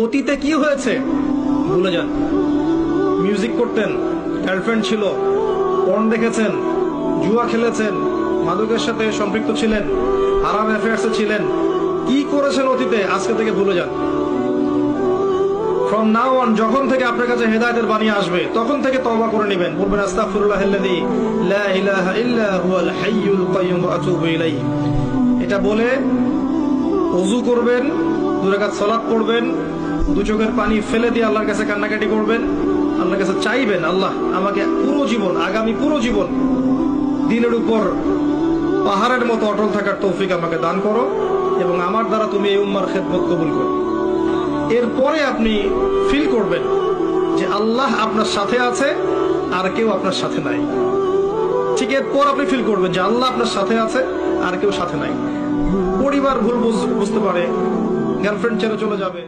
অতীতে কি হয়েছে ভুলে যান। মিউজিক করতেন, গার্লফ্রেন্ড ছিল, পর্ন দেখেছেন, জুয়া খেলেছেন, মাদকের সাথে সম্পৃক্ত ছিলেন, হারাম অ্যাফেয়ার্সে ছিলেন, কি করেছেন অতীতে, আজকে থেকে ভুলে যান। ফ্রম নাও অন যখন থেকে আপনার কাছে হেদায়েতের বাণী আসবে তখন থেকে তওবা করে নেবেন, বলবেন আস্তাগফিরুল্লাহাল্লাযী লা ইলাহা ইল্লা হুয়াল হাইয়ুল কাইয়্যুম ওয়া আতুবু ইলাইহি। এটা বলে ওযু করবেন, 2 রাকাত সালাত পড়বেন, 2 চোখের পানি ফেলে দিয়ে আল্লাহর কাছে কান্নাকাটি করবেন, আল্লাহর কাছে চাইবেন, আল্লাহ আমাকে পুরো জীবন, আগামী পুরো জীবন দিনের উপর পাহাড়ের মতো অটল থাকার তৌফিক আমাকে দান করো এবং আমার দ্বারা তুমি এই উম্মার খেদমত কবুল করো। এরপরে আপনি ফিল করবেন যে আল্লাহ আপনার সাথে আছে আর কেউ আপনার সাথে নাই। ঠিক এরপর আপনি ফিল করবেন যে আল্লাহ আপনার সাথে আছে আর কেউ সাথে নাই। পরিবার ভুল বুঝতে পারে, গার্লফ্রেন্ড ছেড়ে চলে যাবে।